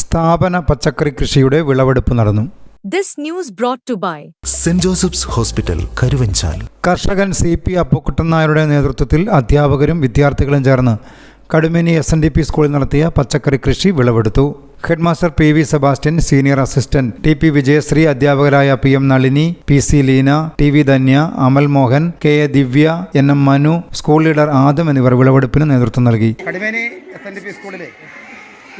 സ്ഥാപന പച്ചക്കറി കൃഷിയുടെ വിളവെടുപ്പ് നടന്നു. This news brought to by saint Joseph's hospital, Karuvanchal. കർഷകൻ CP അപ്പുക്കുട്ടൻ നായരുടെ നേതൃത്വത്തിൽ അധ്യാപകരും വിദ്യാർത്ഥികളും ചേർന്ന് കടുമേനി SNDP സ്കൂളിൽ നടത്തിയ പച്ചക്കറി കൃഷി വിളവെടുത്തു. Headmaster PV Sebastian, senior assistant TP Vijayasree, അധ്യാപകരായ PM Nalini, PC Leena, TV Dhanya, Amal Mohan, KA Divya, NM Manu, school leader Adam എന്നിവർ വിളവെടുപ്പിന് നേതൃത്വം നൽകി. കടുമേനി SNDP സ്കൂളിൽ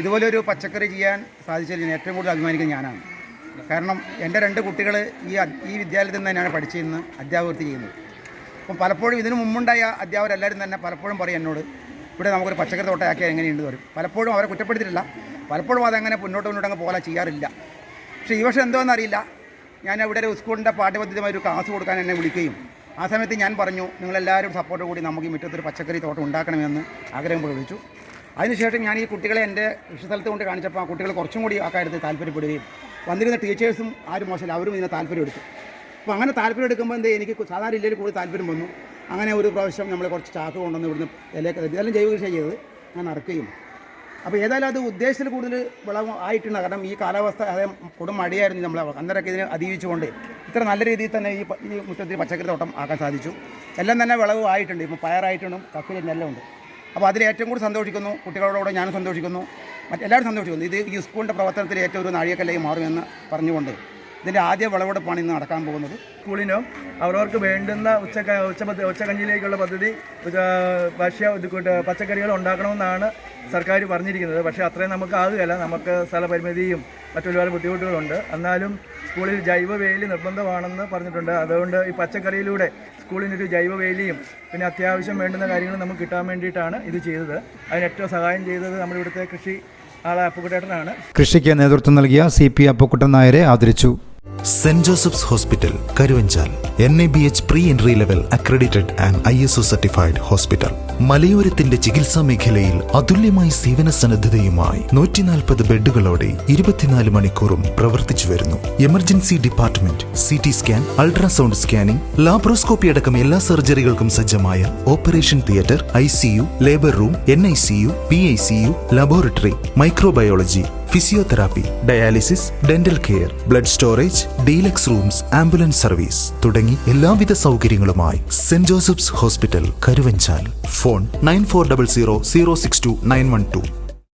ഇതുപോലൊരു പച്ചക്കറി ചെയ്യാൻ സാധിച്ചതിൽ ഏറ്റവും കൂടുതൽ അഭിമാനിക്കുന്നത് ഞാനാണ്. കാരണം എൻ്റെ 2 കുട്ടികൾ ഈ വിദ്യാലയത്തിൽ നിന്ന് തന്നെയാണ് പഠിച്ചിരുന്ന് അധ്യാപകൃത്തി ചെയ്യുന്നത്. അപ്പം പലപ്പോഴും ഇതിനു മുമ്പുണ്ടായ അധ്യാപകരെല്ലാവരും തന്നെ പലപ്പോഴും പറയും എന്നോട്, ഇവിടെ നമുക്കൊരു പച്ചക്കറി തോട്ടമാക്കിയാൽ എങ്ങനെയുണ്ട് വരും. പലപ്പോഴും അവരെ കുറ്റപ്പെടുത്തിയിട്ടില്ല, പലപ്പോഴും അതങ്ങനെ മുന്നോട്ട് അങ്ങ് പോലെ ചെയ്യാറില്ല. പക്ഷേ ഈ വർഷം എന്തോന്ന് അറിയില്ല, ഞാൻ ഇവിടെ ഒരു സ്കൂളിൻ്റെ പാഠ്യപദ്ധതിയുമായി ഒരു ക്ലാസ് കൊടുക്കാൻ എന്നെ വിളിക്കുകയും ആ സമയത്ത് ഞാൻ പറഞ്ഞു, നിങ്ങളെല്ലാവരും സപ്പോർട്ട് കൂടി നമുക്ക് ഈ മുറ്റത്തൊരു പച്ചക്കറി തോട്ടം ഉണ്ടാക്കണമെന്ന് ആഗ്രഹം പ്രകടിപ്പിച്ചു. അതിനുശേഷം ഞാൻ ഈ കുട്ടികളെ എൻ്റെ കൃഷിസ്ഥലത്ത് കൊണ്ട് കാണിച്ചപ്പോൾ ആ കുട്ടികൾ കുറച്ചും കൂടി ആ കാര്യത്തിൽ താല്പര്യപ്പെടുകയും വന്നിരുന്ന ടീച്ചേഴ്സും ആരും മോശമില്ല, അവരും ഇതിനെ താല്പര്യം എടുത്തു. അപ്പോൾ അങ്ങനെ താല്പര്യം എടുക്കുമ്പോൾ എനിക്ക് സാധാരണ ജില്ലയിൽ കൂടുതൽ താല്പര്യം വന്നു. അങ്ങനെ ഒരു പ്രാവശ്യം നമ്മൾ കുറച്ച് ചാക്ക് കൊണ്ടുവന്ന് ഇവിടുന്ന് ഇതെല്ലാം ജൈവ കൃഷി ചെയ്തത് ഞാൻ നടക്കുകയും. അപ്പോൾ ഏതായാലും അത് ഉദ്ദേശത്തിൽ കൂടുതൽ വിളവ് ആയിട്ടുണ്ട്. കാരണം ഈ കാലാവസ്ഥ അതായത് കൊടും മടിയായിരുന്നു, നമ്മൾ അന്നേരമൊക്കെ ഇതിനെ അതിജീവിച്ചുകൊണ്ട് ഇത്ര നല്ല രീതിയിൽ തന്നെ ഈ മുറ്റത്തിൽ പച്ചക്കറി തോട്ടം ആക്കാൻ സാധിച്ചു. എല്ലാം തന്നെ വിളവ് ആയിട്ടുണ്ട്. ഇപ്പോൾ പയറായിട്ടുണ്ടും കക്കിലും എല്ലാം ഉണ്ട്. അപ്പോൾ അതിൽ ഏറ്റവും കൂടുതൽ സന്തോഷിക്കുന്നു, കുട്ടികളോട് ഞാനും സന്തോഷിക്കുന്നു, മറ്റെല്ലാവരും സന്തോഷിക്കുന്നു. ഇത് ഈ സ്കൂളിൻ്റെ പ്രവർത്തനത്തിൽ ഏറ്റവും ഒരു നാഴികക്കല്ലായി മാറുമെന്ന് പറഞ്ഞുകൊണ്ട് ഇതിൻ്റെ ആദ്യ വിളവെടുപ്പാണ് ഇന്ന് നടക്കാൻ പോകുന്നത്. സ്കൂളിനും അവരവർക്ക് വേണ്ടുന്ന ഉച്ചകഞ്ഞിയിലേക്കുള്ള പദ്ധതി പച്ചക്കറികൾ ഉണ്ടാക്കണമെന്നാണ് സർക്കാർ പറഞ്ഞിരിക്കുന്നത്. പക്ഷേ അത്രയും നമുക്ക് ആകുകയല്ല, നമുക്ക് സ്ഥലപരിമിതിയും മറ്റൊരുപാട് ബുദ്ധിമുട്ടുകളുണ്ട്. എന്നാലും സ്കൂളിൽ ജൈവവേലി നിർബന്ധമാണെന്ന് പറഞ്ഞിട്ടുണ്ട്. അതുകൊണ്ട് ഈ പച്ചക്കറിയിലൂടെ സ്കൂളിനൊരു ജൈവവേലിയും പിന്നെ അത്യാവശ്യം വേണ്ടുന്ന കാര്യങ്ങൾ നമുക്ക് കിട്ടാൻ വേണ്ടിയിട്ടാണ് ഇത് ചെയ്തത്. അതിന് ഏറ്റവും സഹായം ചെയ്തത് നമ്മുടെ ഇവിടുത്തെ കൃഷി ആളായ അപ്പുക്കുട്ടേട്ടനാണ്. കൃഷിക്ക് നേതൃത്വം നൽകിയ CP അപ്പുക്കുട്ടൻ നായരെ ആദരിച്ചു. Saint Joseph's hospital, Karuvanchal. NABH pre entry level accredited and ISO certified hospital. മലയോരത്തിന്റെ ചികിത്സാ മേഖലയിൽ അതുല്യമായ സേവന സന്നദ്ധതയുമായി 140 ബെഡുകളോടെ 24 മണിക്കൂറും പ്രവർത്തിച്ചു വരുന്നു. Emergency department, CT scan, ultrasound scanning, laparoscopy അടക്കം എല്ലാ സർജറികൾക്കും സജ്ജമായ operation theatre, ICU, labour room, NICU, PICU, laboratory, microbiology, physiotherapy, dialysis, dental care, blood storage, deluxe rooms, ambulance service തുടങ്ങി എല്ലാവിധ സൗകര്യങ്ങളുമായി saint Joseph's hospital, Karuvanchal. Phone 9400 062 912.